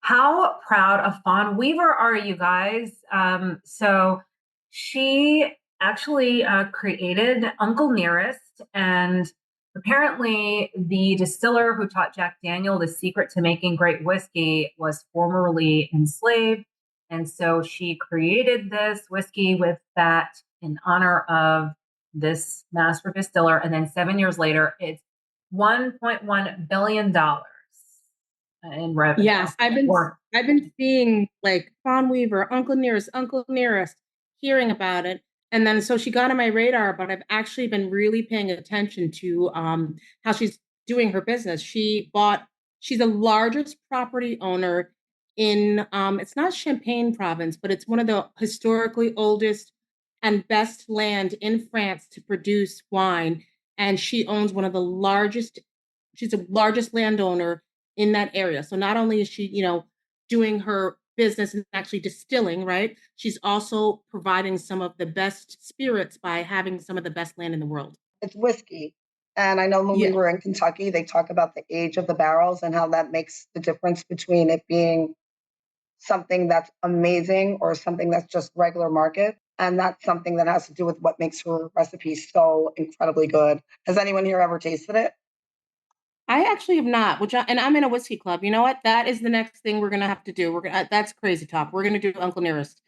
How proud of Fawn Weaver are you guys? So she actually created Uncle Nearest, and apparently the distiller who taught Jack Daniel the secret to making great whiskey was formerly enslaved. And so she created this whiskey with that in honor of this master distiller. And then 7 years later, it's $1.1 billion in revenue. Yes, I've been seeing like Fawn Weaver, Uncle Nearest, hearing about it. And then so she got on my radar, but I've actually been really paying attention to how she's doing her business. She's the largest property owner in it's not Champagne province, but it's one of the historically oldest and best land in France to produce wine. And she owns one of the largest, she's the largest landowner in that area. So not only is she, doing her business and actually distilling, right? She's also providing some of the best spirits by having some of the best land in the world. It's whiskey. And I know when we were in Kentucky, they talk about the age of the barrels and how that makes the difference between it being something that's amazing or something that's just regular market. And that's something that has to do with what makes her recipe so incredibly good. Has anyone here ever tasted it? I actually have not, and I'm in a whiskey club. You know what? That is the next thing we're gonna have to do. That's crazy talk. We're gonna do Uncle Nearest.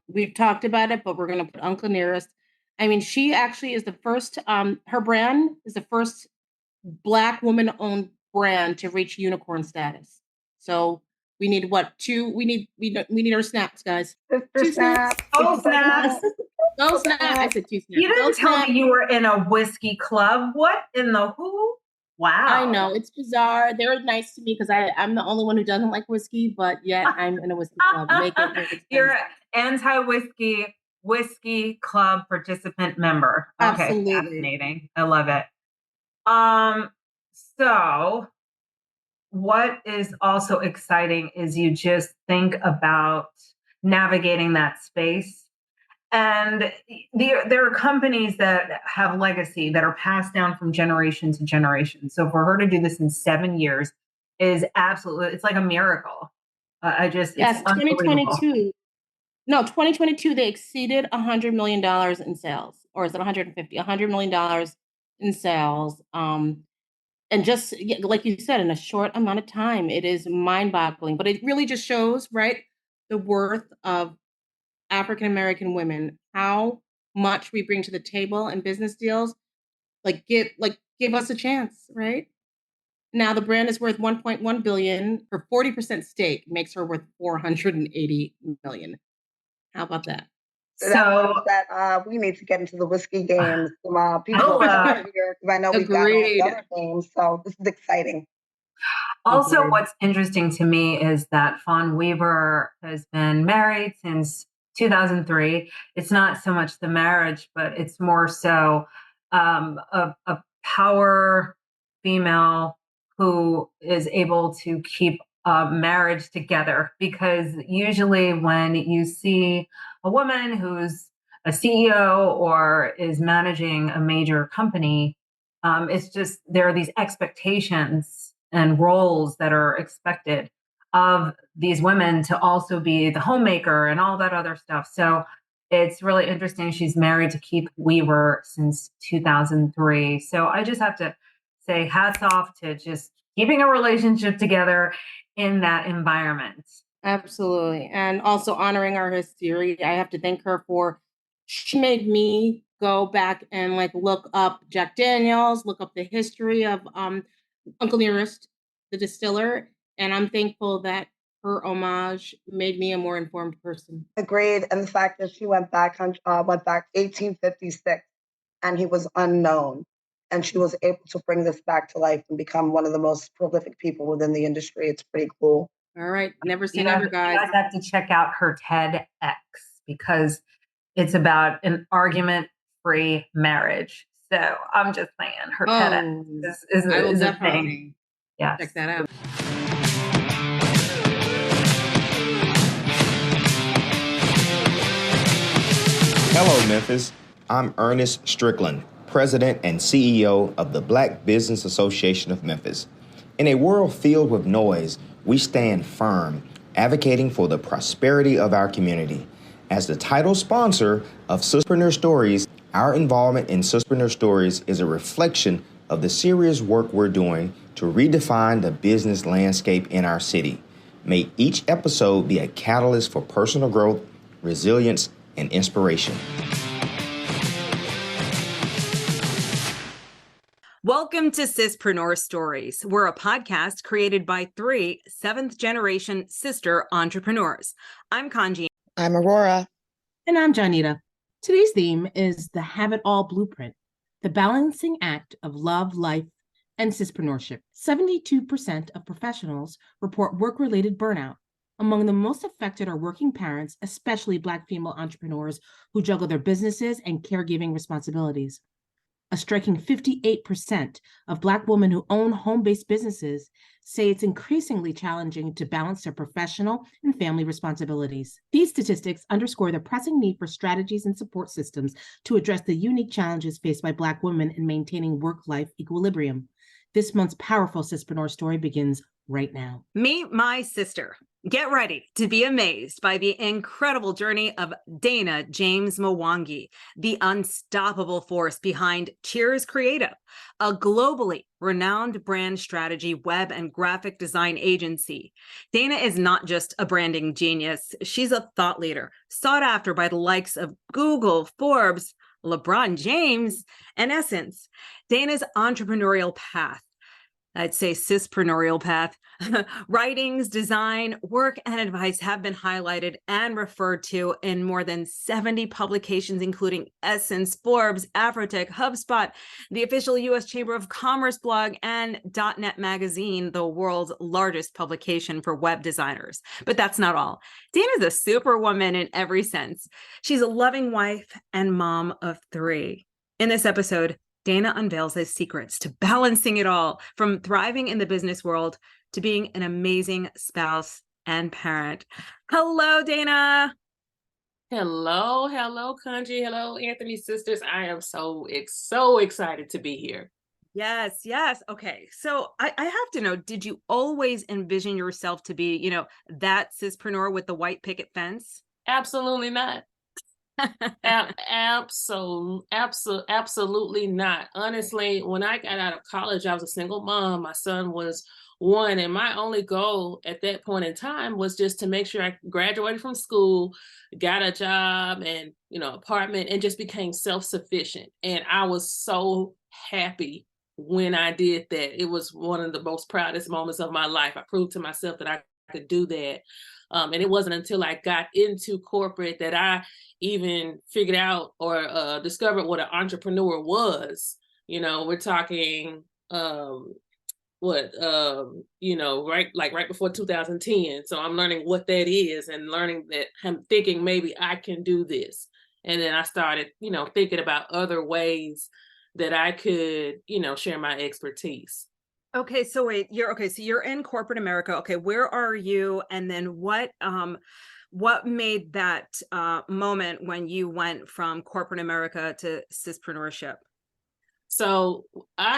We've talked about it, but we're gonna put Uncle Nearest. I mean, she actually is the first. Her brand is the first Black woman-owned brand to reach unicorn status. So we need what? We need our snaps, guys. Two snaps. Oh, snaps. Go snap. I said two snaps. You didn't tell me you were in a whiskey club. What in the who? Wow. I know, it's bizarre. They were nice to me because I'm the only one who doesn't like whiskey, but yet I'm in a whiskey club. You're anti-whiskey club participant member. Okay, absolutely fascinating. I love it. So what is also exciting is you just think about navigating that space. And there are companies that have legacy that are passed down from generation to generation. So for her to do this in 7 years is absolutely, it's like a miracle. It's 2022. No, 2022, they exceeded $100 million in sales. Or is it 150? $100 million in sales. And just like you said, in a short amount of time, it is mind-boggling. But it really just shows, right, the worth of African-American women, how much we bring to the table in business deals. Give us a chance, right? Now the brand is worth 1.1 billion. Her 40% stake makes her worth 480 million. How about that? So that we need to get into the whiskey games. People here because I know we've got all the other games. So this is exciting. Also, what's interesting to me is that Fawn Weaver has been married since 2003. It's not so much the marriage, but it's more so a power female who is able to keep a marriage together. Because usually when you see a woman who's a CEO or is managing a major company, it's just there are these expectations and roles that are expected of these women to also be the homemaker and all that other stuff. So it's really interesting. She's married to Keith Weaver since 2003. So I just have to say hats off to just keeping a relationship together in that environment. Absolutely. And also honoring our history. I have to thank her she made me go back and look up Jack Daniels, look up the history of Uncle Nearest, the distiller. And I'm thankful that her homage made me a more informed person. Agreed. And the fact that she went back 1856 and he was unknown. And she was able to bring this back to life and become one of the most prolific people within the industry. It's pretty cool. All right. Never say never, guys. You guys have to check out her TEDx because it's about an argument-free marriage. So I'm just saying her TEDx is a thing. Yeah, check that out. Hello, Memphis. I'm Ernest Strickland, President and CEO of the Black Business Association of Memphis. In a world filled with noise, we stand firm, advocating for the prosperity of our community. As the title sponsor of Sispreneur Stories, our involvement in Sispreneur Stories is a reflection of the serious work we're doing to redefine the business landscape in our city. May each episode be a catalyst for personal growth, resilience, and inspiration. Welcome to Sispreneur Stories. We're a podcast created by three seventh-generation sister entrepreneurs. I'm Kanji. I'm Aurora. And I'm Janita. Today's theme is the Have It All Blueprint, the balancing act of love, life, and Sispreneurship. 72% of professionals report work-related burnout. Among the most affected are working parents, especially Black female entrepreneurs who juggle their businesses and caregiving responsibilities. A striking 58% of Black women who own home-based businesses say it's increasingly challenging to balance their professional and family responsibilities. These statistics underscore the pressing need for strategies and support systems to address the unique challenges faced by Black women in maintaining work-life equilibrium. This month's powerful Sispreneur story begins right now. Meet my sister. Get ready to be amazed by the incredible journey of Dana James Mwangi, the unstoppable force behind Cheers Creative, a globally renowned brand strategy, web, and graphic design agency. Dana is not just a branding genius. She's a thought leader, sought after by the likes of Google, Forbes, LeBron James, and Essence. Dana's entrepreneurial path, I'd say Sispreneurial path, writings, design, work, and advice have been highlighted and referred to in more than 70 publications, including Essence, Forbes, Afrotech, HubSpot, the official U.S. Chamber of Commerce blog, and .NET Magazine, the world's largest publication for web designers. But that's not all. Dana's a superwoman in every sense. She's a loving wife and mom of three. In this episode, Dana unveils the secrets to balancing it all, from thriving in the business world to being an amazing spouse and parent. Hello, Dana. Hello, Kanji. Hello, Anthony sisters. I am so excited to be here. Yes. Okay. So I have to know, did you always envision yourself to be, that sispreneur with the white picket fence? Absolutely not. Absolutely not. Honestly, when I got out of college, I was a single mom. My son was one, and my only goal at that point in time was just to make sure I graduated from school, got a job and, apartment, and just became self-sufficient. And I was so happy when I did that. It was one of the most proudest moments of my life. I proved to myself that I could do that. And it wasn't until I got into corporate that I even figured out or discovered what an entrepreneur was. We're talking, right before 2010. So I'm learning what that is and learning that I'm thinking maybe I can do this. And then I started, thinking about other ways that I could, share my expertise. Okay, so wait, you're in corporate America. Okay, where are you? And then what made that moment when you went from corporate America to Sispreneurship? So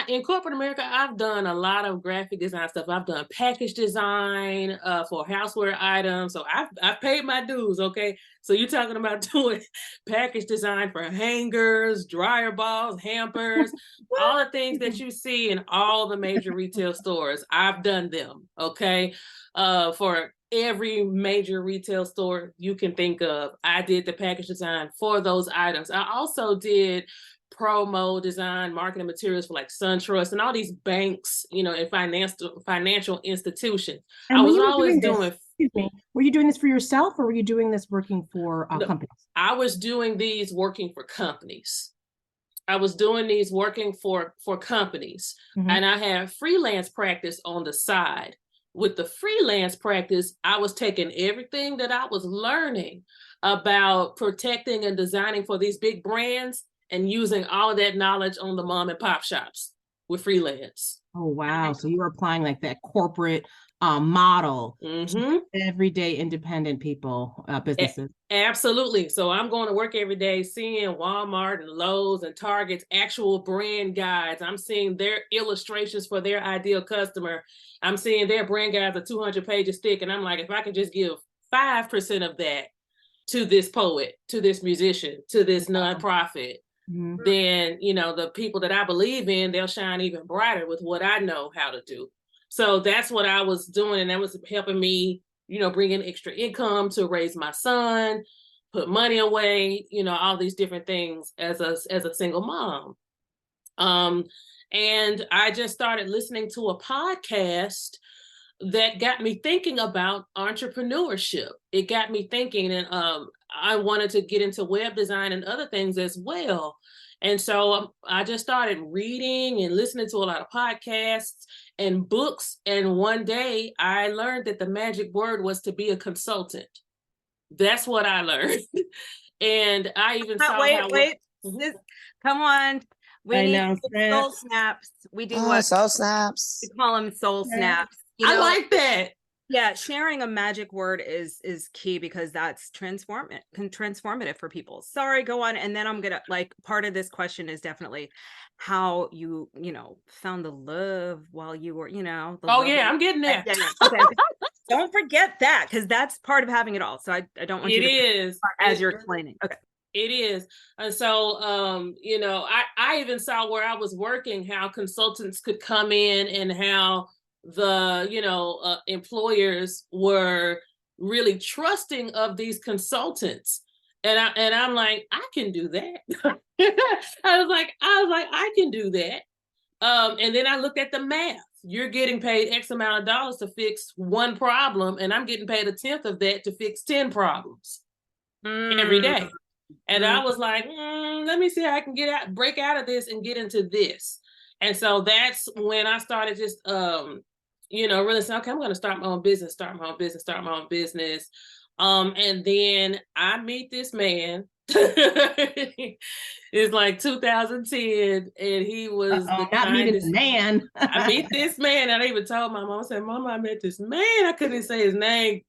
in corporate America, I've done a lot of graphic design stuff. I've done package design for houseware items. So I've paid my dues, okay? So you're talking about doing package design for hangers, dryer balls, hampers, all the things that you see in all the major retail stores. I've done them, okay? For every major retail store you can think of, I did the package design for those items. I also did promo design, marketing materials for like SunTrust and all these banks, and financial institutions. And I was always doing. Excuse me. Were you doing this for yourself, or were you doing this working for companies? I was doing these working for companies. Mm-hmm. And I had freelance practice on the side. With the freelance practice, I was taking everything that I was learning about protecting and designing for these big brands and using all of that knowledge on the mom and pop shops with freelance. Oh, wow. So you were applying like that corporate model everyday independent people, businesses. Absolutely. So I'm going to work every day seeing Walmart and Lowe's and Target's actual brand guides. I'm seeing their illustrations for their ideal customer. I'm seeing their brand guides are 200 pages thick. And I'm like, if I could just give 5% of that to this poet, to this musician, to this nonprofit, then, you know, the people that I believe in, they'll shine even brighter with what I know how to do. So that's what I was doing. And that was helping me, you know, bring in extra income to raise my son, put money away, you know, all these different things as a single mom. And I just started listening to a podcast that got me thinking about entrepreneurship. It got me thinking, and I wanted to get into web design and other things as well. And so I just started reading and listening to a lot of podcasts and books. And one day I learned that the magic word was to be a consultant. That's what I learned. And I even saw wait. Come on. We need soul snaps. We do what? Soul snaps. We call them soul snaps. You know, I like that. Yeah, sharing a magic word is key, because that's transformative for people. Sorry, go on. And then I'm gonna, like, part of this question is definitely how you know, found the love while you were, you know. I'm getting there. Okay. Don't forget that, because that's part of having it all. So I don't want you to as you're explaining. Okay. It is. And so, you know, I even saw where I was working, how consultants could come in and how the, you know, employers were really trusting of these consultants. And I'm like, I can do that. I was like, I can do that. And then I looked at the math. You're getting paid X amount of dollars to fix one problem, and I'm getting paid 1/10 of that to fix 10 problems every day. And I was like, let me see how I can break out of this and get into this. And so that's when I started just, you know, really saying, okay, I'm going to start my own business. And then I meet this man. It's like 2010, and he was the kindest man. I meet this man, and I even told my mom, I said, Mama, I met this man. I couldn't say his name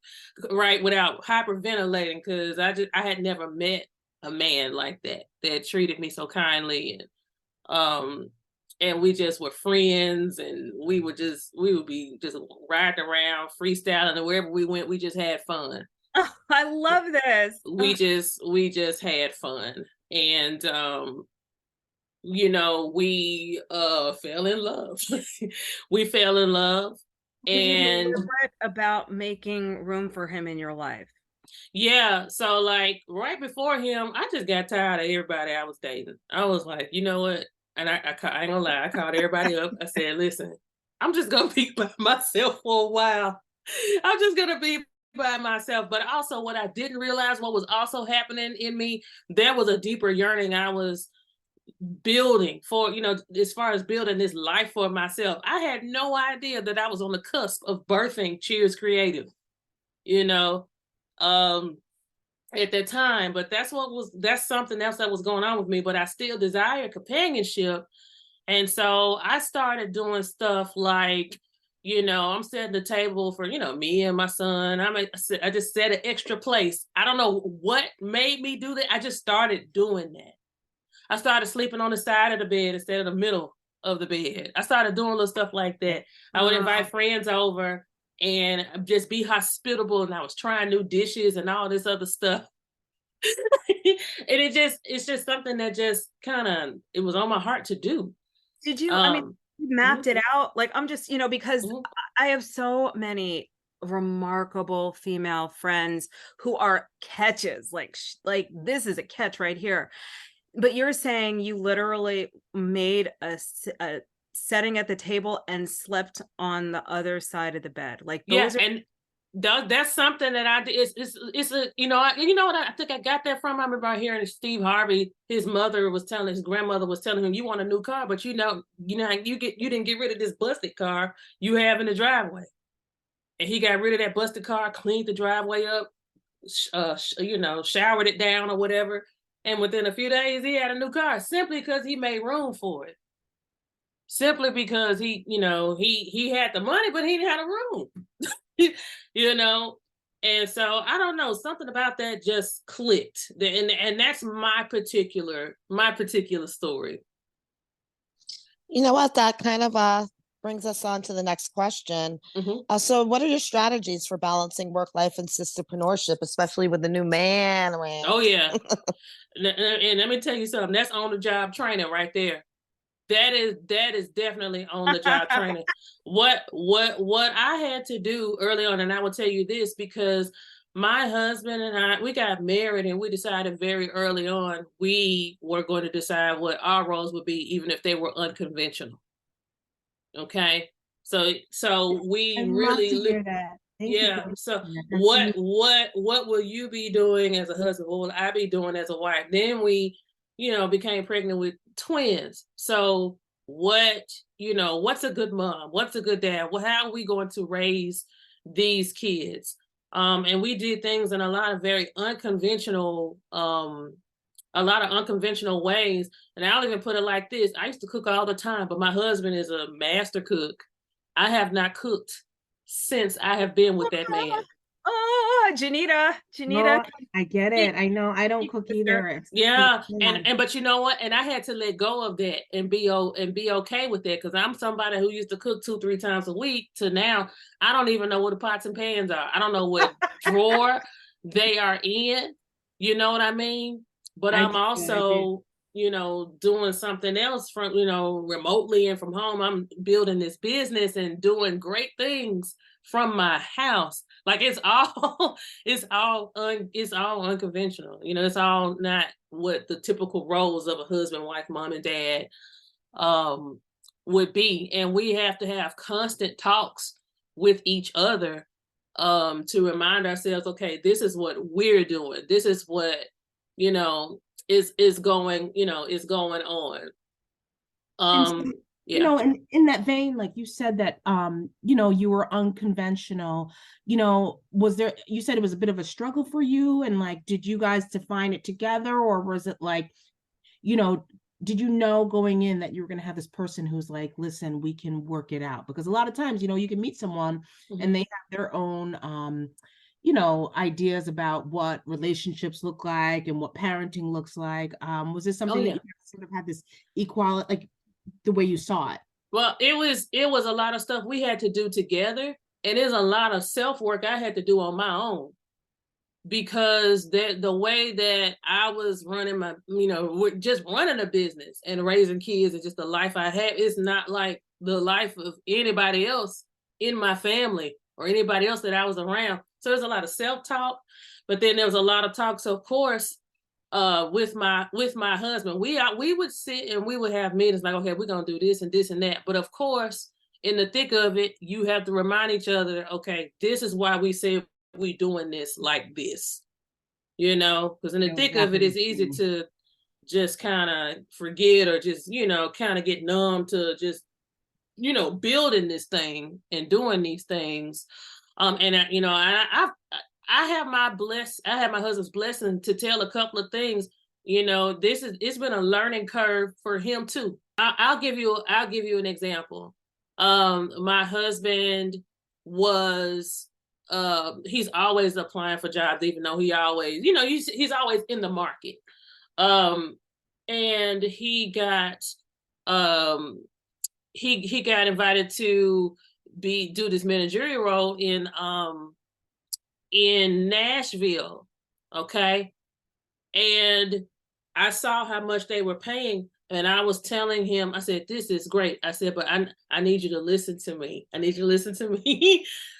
right without hyperventilating, because I had never met a man like that treated me so kindly. And we just were friends, and we would be just riding around, freestyling, and wherever we went, we just had fun. Oh, I love this. We just had fun. And you know, we fell in love. We fell in love. And about making room for him in your life. Yeah. So like right before him, I just got tired of everybody I was dating. I was like, you know what? And I ain't gonna lie, I called everybody up. I said, listen, I'm just gonna be by myself for a while. I'm just gonna be by myself. But also what I didn't realize, what was also happening in me, there was a deeper yearning I was building for, you know, as far as building this life for myself. I had no idea that I was on the cusp of birthing Cheers Creative, you know, at that time. But that's something else that was going on with me. But I still desire companionship. And so I started doing stuff like, you know, I'm setting the table for, you know, me and my son. I just set an extra place. I don't know what made me do that. I just started doing that. I started sleeping on the side of the bed instead of the middle of the bed. I started doing little stuff like that. I would invite friends over and just be hospitable. And I was trying new dishes and all this other stuff. And it's just something that just it was on my heart to do. Did you, I mean, you mapped it out? Like, I'm just, you know, because I have so many remarkable female friends who are catches, like this is a catch right here. But you're saying you literally made a setting at the table and slept on the other side of the bed. Like, and that's something that I did. It's a, you know what I think I got that from. I remember hearing Steve Harvey, his grandmother was telling him, you want a new car, but you didn't get rid of this busted car you have in the driveway. And he got rid of that busted car, cleaned the driveway up, you know, showered it down or whatever. And within a few days, he had a new car simply because he made room for it. simply because he had the money, but he didn't have a room. And so I don't know, something about that just clicked, and that's my particular story. You know what? That kind of brings us on to the next question. Mm-hmm. So what are your strategies for balancing work life and sisterpreneurship, especially with the new man around? Oh yeah. And let me tell you something, that's on the job training right there. That is definitely on the job training. What I had to do early on, and I will tell you this, because my husband and we got married, and we decided very early on we were going to decide what our roles would be, even if they were unconventional. Okay, so we really hear that. Yeah. So what will you be doing as a husband? What will I be doing as a wife? Then we, became pregnant with twins. So what's a good mom? What's a good dad? Well, how are we going to raise these kids? And we did things in a lot of very unconventional, ways. And I'll even put it like this. I used to cook all the time, but my husband is a master cook. I have not cooked since I have been with that man. Oh, Janita. No, I get it. I know I don't cook either. Yeah, but you know what? And I had to let go of that and be okay with that, because I'm somebody who used to cook 2-3 times a week to now I don't even know where the pots and pans are. I don't know what drawer they are in. You know what I mean? But I'm also doing something else from, remotely and from home. I'm building this business and doing great things from my house. Like it's all unconventional. It's all not what the typical roles of a husband, wife, mom, and dad would be. And we have to have constant talks with each other to remind ourselves, okay, this is what we're doing. This is what, is going on. Yeah. And in that vein, like you said that, you were unconventional, you said it was a bit of a struggle for you, and like, did you guys define it together, or was it like, did you know going in that you were going to have this person who's like, listen, we can work it out? Because a lot of times, you can meet someone and they have their own, ideas about what relationships look like and what parenting looks like. Was this something that you sort of had this equality, like the way you saw it? Well, it was a lot of stuff we had to do together, and there's a lot of self-work I had to do on my own, because the way that I was running my, just running a business and raising kids and just the life I have is not like the life of anybody else in my family or anybody else that I was around. So there's a lot of self-talk, but then there was a lot of talk. So of course, with my husband, we would sit and we would have meetings like, okay, we're gonna do this and this and that. But of course, in the thick of it, you have to remind each other, okay, this is why we say we doing this like this, because in the thick of it, it's easy to just kind of forget or just, kind of get numb to just, building this thing and doing these things. And I have my husband's blessing to tell a couple of things. It's been a learning curve for him too. I'll give you an example. My husband was, he's always applying for jobs, even though he always, he's always in the market. And he got invited to do this managerial role in Nashville. Okay. And I saw how much they were paying, and I was telling him, I said, this is great. I said, but I need you to listen to me.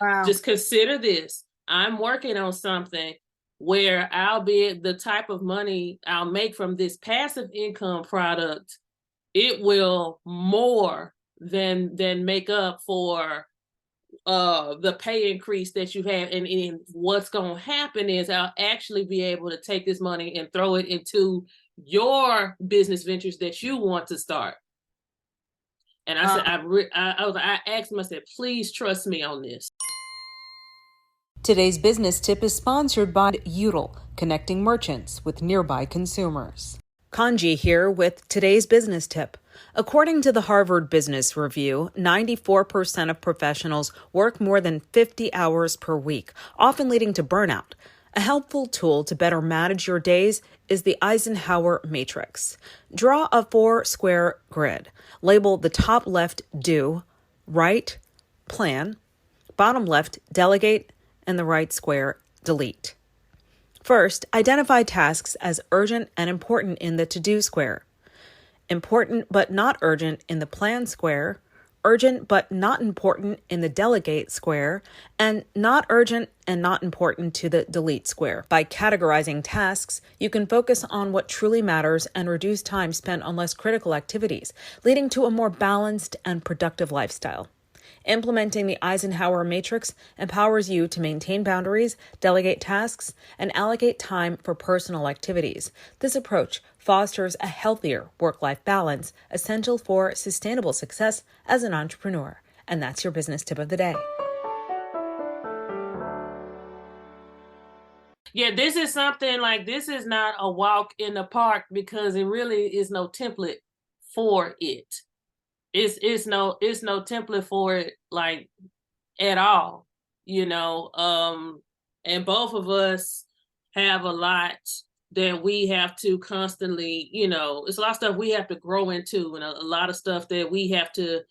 Wow. Just consider this. I'm working on something where I'll be the type of money I'll make from this passive income product. It will more than make up for the pay increase that you have. And what's going to happen is I'll actually be able to take this money and throw it into your business ventures that you want to start. And I said, I asked him, I said, please trust me on this. Today's business tip is sponsored by Udl, connecting merchants with nearby consumers. Kanji here with today's business tip. According to the Harvard Business Review, 94% of professionals work more than 50 hours per week, often leading to burnout. A helpful tool to better manage your days is the Eisenhower Matrix. Draw a 4-square grid. Label the top left do, right plan, bottom left delegate, and the right square delete. First, identify tasks as urgent and important in the to-do square. Important but not urgent in the plan square, urgent but not important in the delegate square, and not urgent and not important to the delete square. By categorizing tasks, you can focus on what truly matters and reduce time spent on less critical activities, leading to a more balanced and productive lifestyle. Implementing the Eisenhower Matrix empowers you to maintain boundaries, delegate tasks, and allocate time for personal activities. This approach fosters a healthier work-life balance, essential for sustainable success as an entrepreneur. And that's your business tip of the day. Yeah, this is something like, this is not a walk in the park, because it really is no template for it. It's no template for it, like, at all, and both of us have a lot that we have to constantly, it's a lot of stuff we have to grow into, and a lot of stuff that we have to,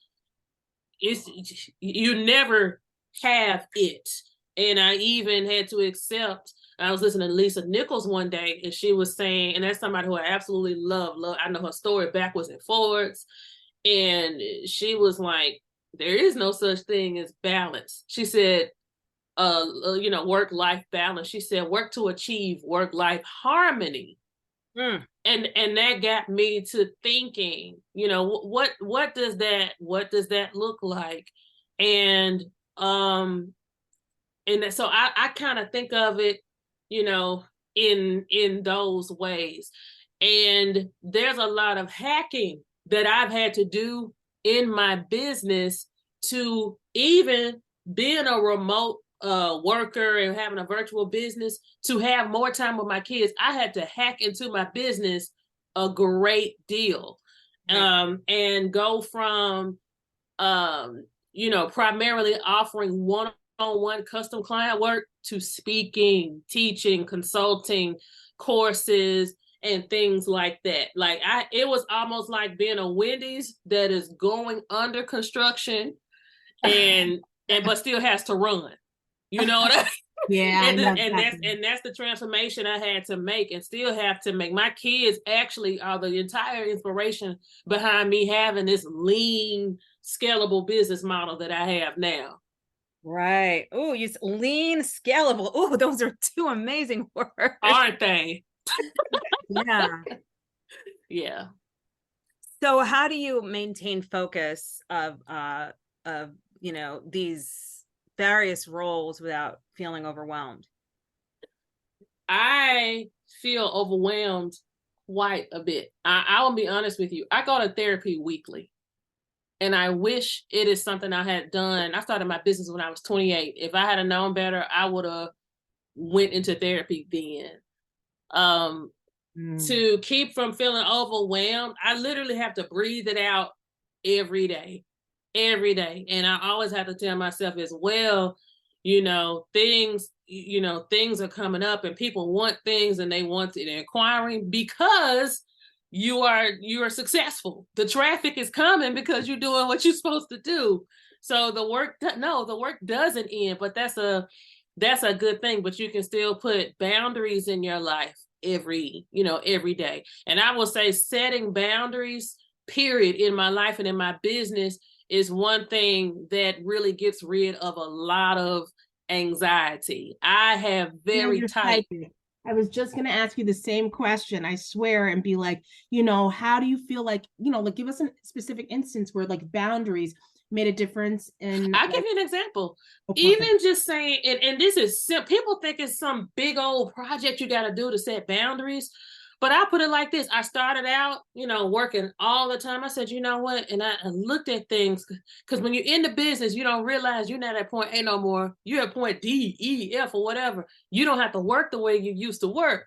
you never have it. And I even had to accept, I was listening to Lisa Nichols one day, and she was saying, and that's somebody who I absolutely love. I know her story backwards and forwards. And she was like, there is no such thing as balance. She said, work-life balance. She said, work to achieve work-life harmony. And that got me to thinking, what does that look like? And so I kind of think of it, in those ways. And there's a lot of hacking that I've had to do in my business to, even being a remote worker and having a virtual business, to have more time with my kids. I had to hack into my business a great deal. Right. And go from, primarily offering one-on-one custom client work to speaking, teaching, consulting, courses, and things like that. Like, it was almost like being a Wendy's that is going under construction and but still has to run. You know what I mean? Yeah. and that's the transformation I had to make, and still have to make. My kids actually are the entire inspiration behind me having this lean, scalable business model that I have now. Right. Oh, you lean, scalable. Oh, those are two amazing words, aren't they? Yeah. Yeah. So how do you maintain focus of these various roles without feeling overwhelmed? I feel overwhelmed quite a bit. I will be honest with you. I go to therapy weekly, and I wish it is something I had done. I started my business when I was 28. If I had known better, I would have went into therapy then. To keep from feeling overwhelmed, I literally have to breathe it out every day. And I always have to tell myself as well, things are coming up, and people want things, and they want it, inquiring because you are successful. The traffic is coming because you're doing what you're supposed to do. So the work doesn't end, but that's a good thing. But you can still put boundaries in your life every day. And I will say, setting boundaries, period, in my life and in my business is one thing that really gets rid of a lot of anxiety. I have very tight. I was just going to ask you the same question, I swear, and be like, how do you feel like, give us a specific instance where like boundaries made a difference in. I'll give you an example. Even just saying, and this is simple, people think it's some big old project you got to do to set boundaries. But I put it like this. I started out, working all the time. I said, you know what? And I looked at things, because when you're in the business, you don't realize you're not at point A no more. You're at point D, E, F, or whatever. You don't have to work the way you used to work.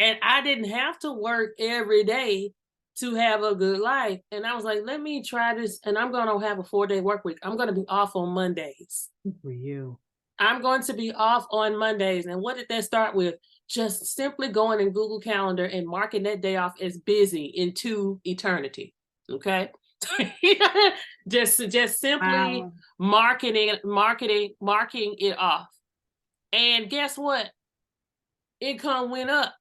And I didn't have to work every day to have a good life. And I was like, let me try this. And I'm going to have a 4-day work week. I'm going to be off on Mondays. Good for you. I'm going to be off on Mondays. And what did that start with? Just simply going in Google Calendar and marking that day off as busy into eternity. Okay. just simply marking it off. And guess what? Income went up.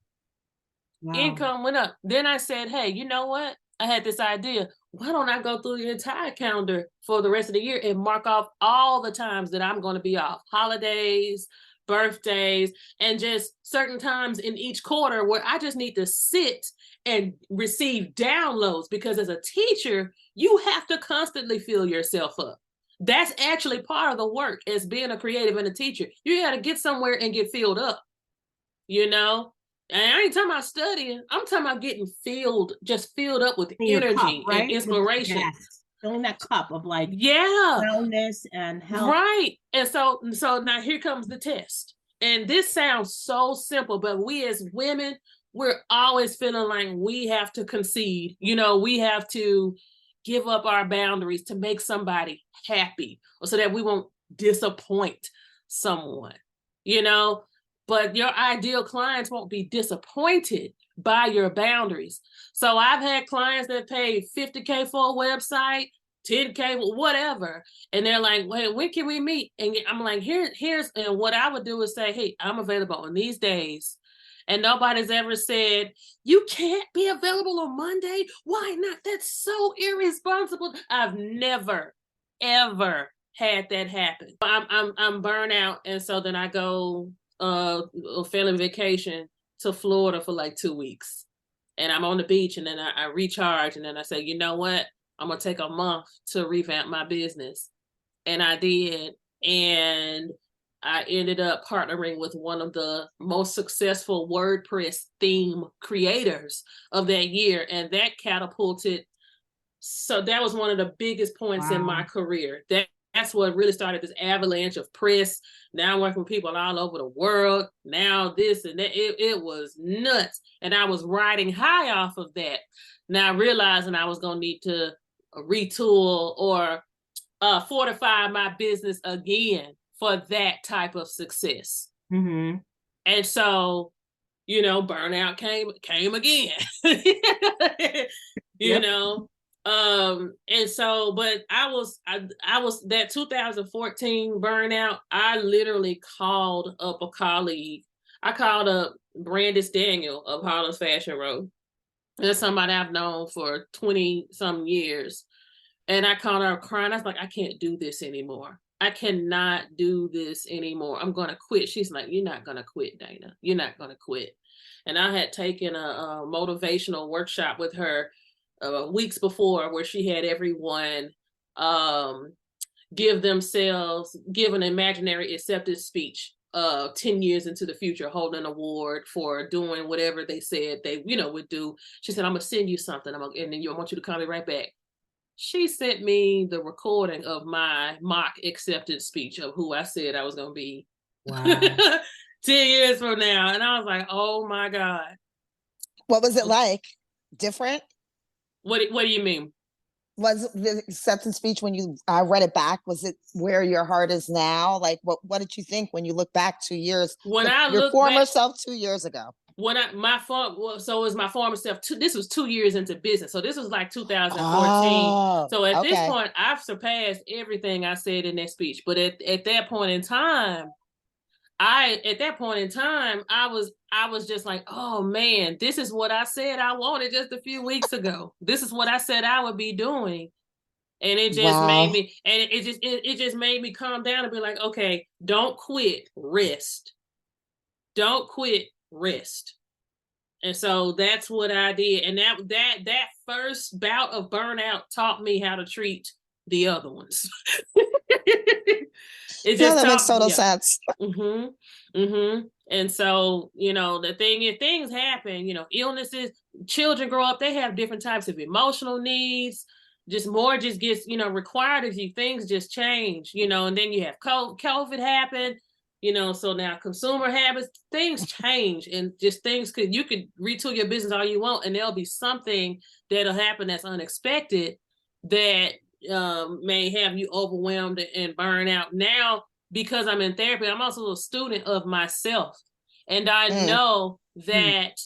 Wow. Income went up. Then I said, hey, you know what? I had this idea. Why don't I go through the entire calendar for the rest of the year and mark off all the times that I'm going to be off? Holidays, birthdays, and just certain times in each quarter where I just need to sit and receive downloads, because as a teacher, you have to constantly fill yourself up. That's actually part of the work as being a creative and a teacher. You got to get somewhere and get filled up, you know? And I ain't talking about studying. I'm talking about getting filled up with energy cup, right? And inspiration. Yes. Filling that cup of like wellness and health. Right. And so now here comes the test. And this sounds so simple, but we as women, we're always feeling like we have to concede. You know, we have to give up our boundaries to make somebody happy, or so that we won't disappoint someone, you know. But your ideal clients won't be disappointed by your boundaries. So I've had clients that paid $50K for a website, $10K, whatever. And they're like, wait, when can we meet? And I'm like, here's, and what I would do is say, hey, I'm available on these days. And nobody's ever said, you can't be available on Monday. Why not? That's so irresponsible. I've never, ever had that happen. I'm burnt out. And so then I go a family vacation to Florida for like 2 weeks, and I'm on the beach, and then I recharge, and then I say, you know what, I'm gonna take a month to revamp my business. And I did, and I ended up partnering with one of the most successful WordPress theme creators of that year, and that catapulted. So that was one of the biggest points in my career. That's what really started this avalanche of press. Now I'm working with people all over the world. Now this and that. It was nuts. And I was riding high off of that. Now realizing I was going to need to retool or fortify my business again for that type of success. Mm-hmm. And so, you know, burnout came again. You know. And so, but I was that 2014 burnout. I literally called up a colleague. I called up Brandis Daniel of Holland's Fashion Row. That's somebody I've known for 20 some years. And I called her crying. I was like, I can't do this anymore. I cannot do this anymore. I'm going to quit. She's like, you're not going to quit, Dana. You're not going to quit. And I had taken a motivational workshop with her weeks before, where she had everyone give an imaginary acceptance speech 10 years into the future, holding an award for doing whatever they said they, you know, would do. She said, I'm gonna send you something, and then I want you to call me right back. She sent me the recording of my mock acceptance speech of who I said I was gonna be. Wow. 10 years from now. And I was like, oh my God. What was it like? Different? What do you mean? Was the acceptance speech, when you read it back, was it where your heart is now? Like, what did you think when you look back 2 years? When your former self 2 years ago. So it was my former self. This was 2 years into business. So this was like 2014. So at this point, I've surpassed everything I said in that speech. But at that point in time, I was just like, oh man, this is what I said I wanted just a few weeks ago. This is what I said I would be doing. And it just made me, and it just made me calm down and be like, okay, don't quit, rest. Don't quit, rest. And so that's what I did. And that first bout of burnout taught me how to treat the other ones. That makes total sense. Mm-hmm. Mm-hmm. And so, you know, the thing is, things happen, you know, illnesses, children grow up, they have different types of emotional needs, just gets, you know, required of you. Things just change, you know, and then you have COVID happen. So now consumer habits, things change, and just you could retool your business all you want, and there'll be something that'll happen that's unexpected that may have you overwhelmed and burn out. Now, because I'm in therapy, I'm also a student of myself, and I know that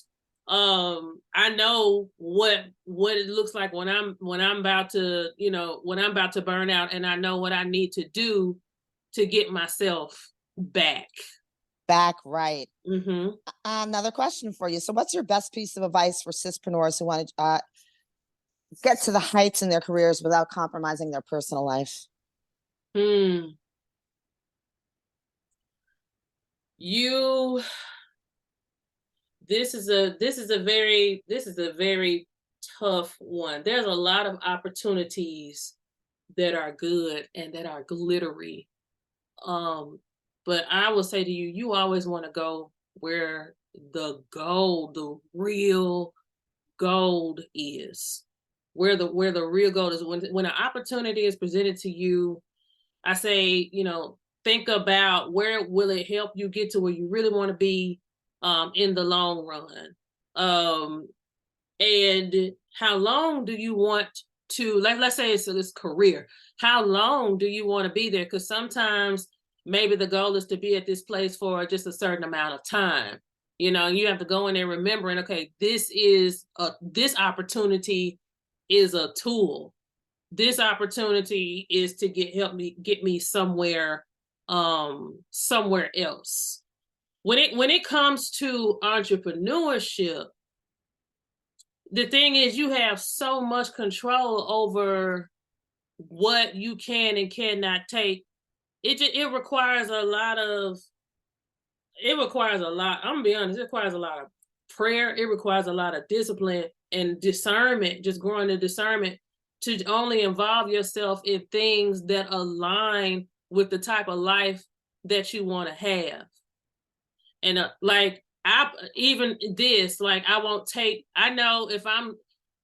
I know what it looks like when I'm about to burn out, and I know what I need to do to get myself back right. Mm-hmm. Another question for you. So what's your best piece of advice for sispreneurs who want to get to the heights in their careers without compromising their personal life? This is a very tough one. There's a lot of opportunities that are good and that are glittery. But I will say to you, you always want to go where the real gold is. Where the real gold is. When an opportunity is presented to you, I say, think about where will it help you get to where you really want to be in the long run. And how long do you want to, let's say it's this career, how long do you want to be there? Because sometimes maybe the goal is to be at this place for just a certain amount of time. You have to go in there remembering, okay, this opportunity is a tool. This opportunity is to get me somewhere else. When it comes to entrepreneurship, the thing is, you have so much control over what you can and cannot take. It requires a lot. I'm gonna be honest. It requires a lot of prayer. It requires a lot of discipline and discernment. Just growing the discernment to only involve yourself in things that align with the type of life that you want to have. And I know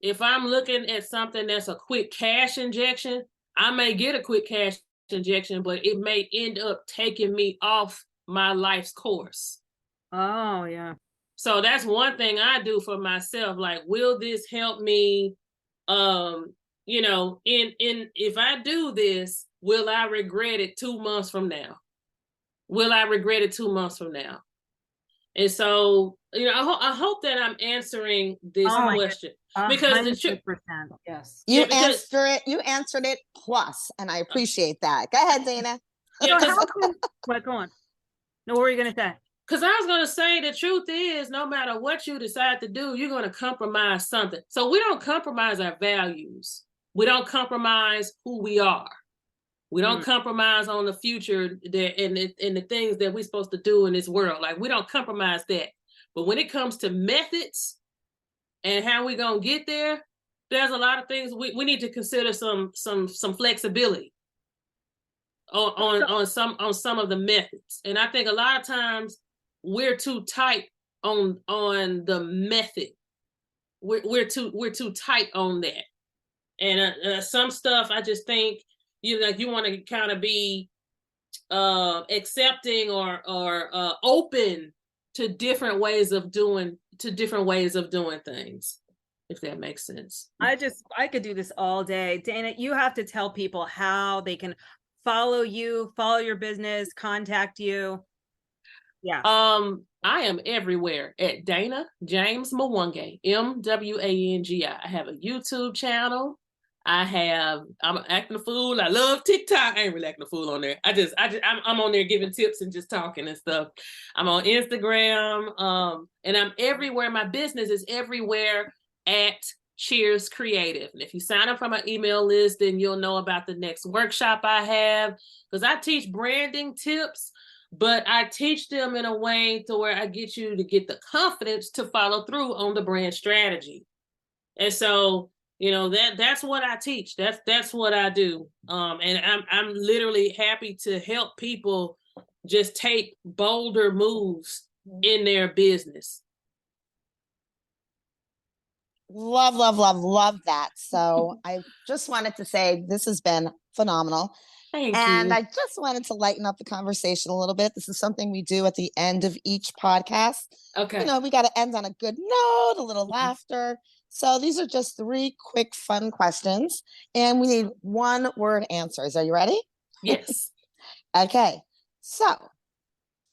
if I'm looking at something that's a quick cash injection, I may get a quick cash injection, but it may end up taking me off my life's course. Oh, yeah. So that's one thing I do for myself. Like, will this help me? If I do this, will I regret it 2 months from now? Will I regret it 2 months from now? And so, I hope that I'm answering this question. Because 100%, yes. You answered it plus, and I appreciate that. Go ahead, Dana. Yeah, go on. No, what were you going to say? Because I was going to say the truth is, no matter what you decide to do, you're going to compromise something. So we don't compromise our values. We don't compromise who we are. We don't compromise on the future and the things that we're supposed to do in this world. Like, we don't compromise that. But when it comes to methods and how we're going to get there, there's a lot of things we need to consider some flexibility on some of the methods. And I think a lot of times we're too tight on the method. We're too tight on that. And some stuff I just think you want to kind of be accepting or open to different ways of doing things, if that makes sense. I could do this all day. Dana, you have to tell people how they can follow you, follow your business, contact you. Yeah. I am everywhere at Dana James Mwangi, Mwangi. I have a YouTube channel. I'm acting a fool. I love TikTok. I ain't really acting a fool on there. I'm on there giving tips and just talking and stuff. I'm on Instagram. And I'm everywhere. My business is everywhere at Cheers Creative. And if you sign up for my email list, then you'll know about the next workshop I have, because I teach branding tips, but I teach them in a way to where I get you to get the confidence to follow through on the brand strategy. And so, that's what I teach. That's what I do. And I'm literally happy to help people just take bolder moves in their business. Love that. So I just wanted to say this has been phenomenal. Thank And you. I just wanted to lighten up the conversation a little bit. This is something we do at the end of each podcast. Okay. You know, we got to end on a good note, a little laughter. So these are just 3 quick, fun questions, and we need 1-word answers. Are you ready? Yes. Okay. So,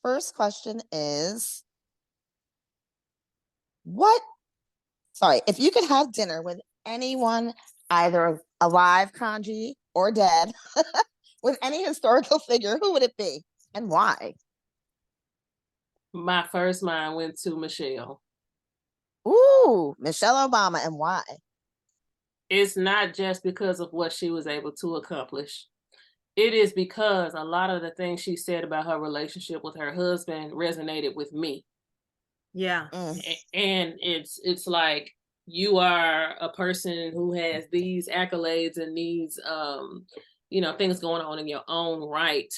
first question is, if you could have dinner with anyone, either alive, Kanji, or dead, with any historical figure, who would it be and why? My first mind went to Michelle. Ooh, Michelle Obama, and why? It's not just because of what she was able to accomplish. It is because a lot of the things she said about her relationship with her husband resonated with me. Yeah. And it's like, you are a person who has these accolades and these things going on in your own right.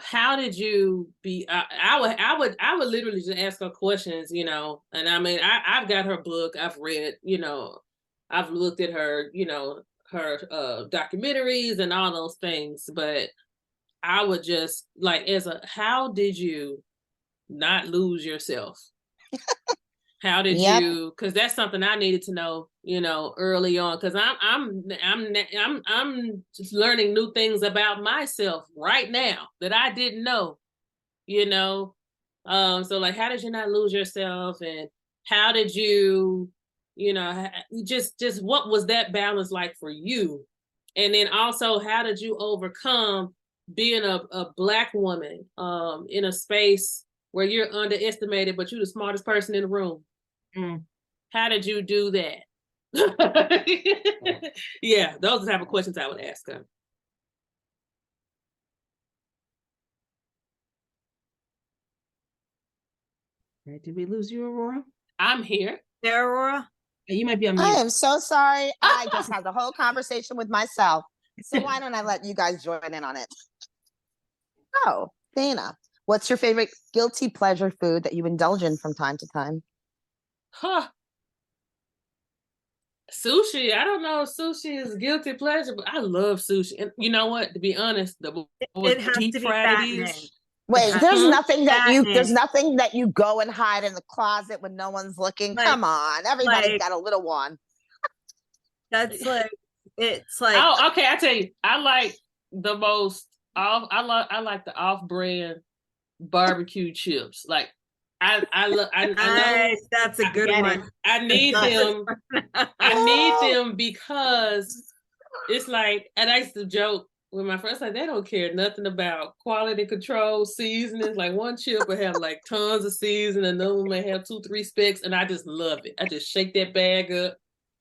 How did you be? I would literally just ask her questions, and I mean, I've got her book, I've read, I've looked at her, her documentaries and all those things, but I would just like, how did you not lose yourself? How did you? Because that's something I needed to know, early on. Because I'm just learning new things about myself right now that I didn't know, So like, how did you not lose yourself, and how did you, just what was that balance like for you, and then also how did you overcome being a Black woman in a space where you're underestimated, but you're the smartest person in the room. How did you do that? Yeah, those are the type of questions I would ask her. Right, did we lose you, Aurora? I'm here. There, Aurora? You might be on mute. I am so sorry. I just had the whole conversation with myself. So why don't I let you guys join in on it? Oh, Dana, what's your favorite guilty pleasure food that you indulge in from time to time? Sushi. I don't know if sushi is guilty pleasure, but I love sushi. And you know what? To be honest, the It has deep to be fried it fattening. is. Wait, there's nothing that Fattening. you go and hide in the closet when no one's looking. Like- Come on, everybody's like- got a little one. That's like, it's like, Oh, okay. I tell you, I like the most off. I like the off-brand barbecue chips. Like I know that's a good one. I need them. I need them because it's like, and I used to joke with my friends, like, they don't care nothing about quality control, seasonings. Like, one chip will have like tons of seasoning, and another one may have 2-3 specks, and I just love it. I just shake that bag up,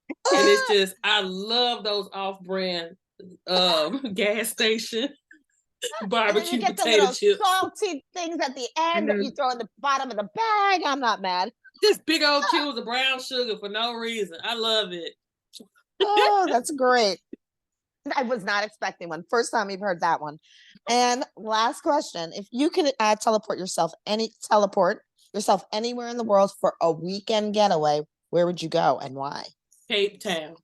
and it's just, I love those off-brand gas station barbecue And then you get the potato little chips. salty things at the end that you throw in the bottom of the bag. I'm not mad. Just big old cubes of brown sugar for no reason. I love it. Oh, that's great. I was not expecting one. First time we've heard that one. And last question: if you could teleport yourself anywhere in the world for a weekend getaway, where would you go and why? Cape Town.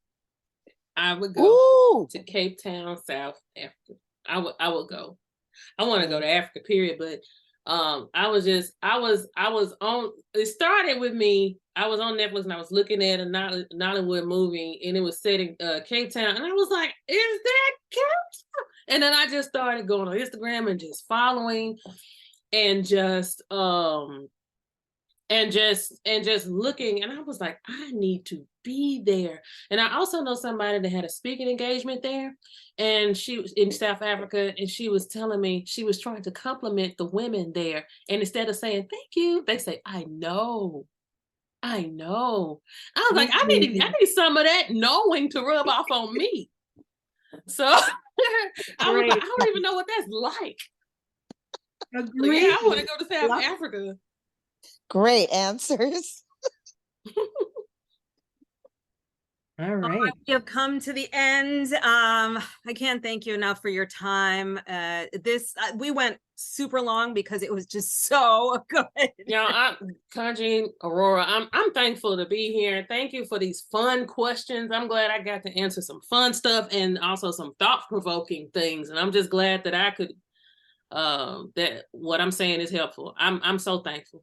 I would go to Cape Town, South Africa. I would go. I want to go to Africa, period. But I was on. It started with me. I was on Netflix and I was looking at a Nollywood movie, and it was set in Cape Town, and I was like, "Is that Cape Town?" And then I just started going on Instagram and just following, and just looking, and I was like, I need to be there. And I also know somebody that had a speaking engagement there, and she was in South Africa, and she was telling me she was trying to compliment the women there, and instead of saying thank you, they say, I know. I was like, I need some of that knowing to rub off on me. So I was like, I don't even know what that's like. Agreed. Yeah, I want to go to South Africa. Great answers. All right. We have come to the end. I can't thank you enough for your time. We went super long because it was just so good. Kanji, Aurora, I'm thankful to be here. Thank you for these fun questions. I'm glad I got to answer some fun stuff and also some thought-provoking things. And I'm just glad that I could that what I'm saying is helpful. I'm so thankful.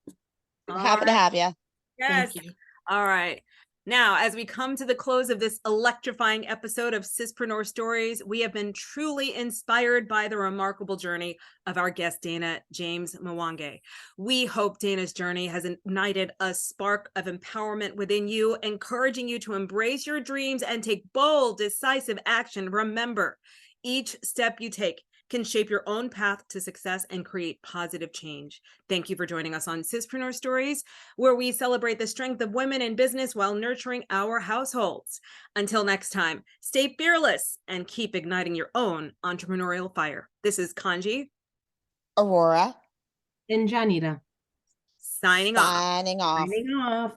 Happy to have you. Yes. Thank you. All right. Now, as we come to the close of this electrifying episode of Sispreneur Stories, we have been truly inspired by the remarkable journey of our guest, Dana James Mwangi. We hope Dana's journey has ignited a spark of empowerment within you, encouraging you to embrace your dreams and take bold, decisive action. Remember, each step you take can shape your own path to success and create positive change. Thank you for joining us on Sispreneur Stories, where we celebrate the strength of women in business while nurturing our households. Until next time, stay fearless and keep igniting your own entrepreneurial fire. This is Kanji, Aurora, And Janita. signing off. Signing off. Signing off.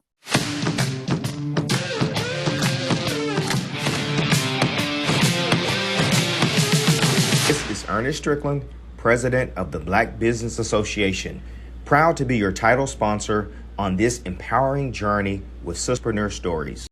This is Ernest Strickland, President of the Black Business Association, proud to be your title sponsor on this empowering journey with Sispreneur Stories.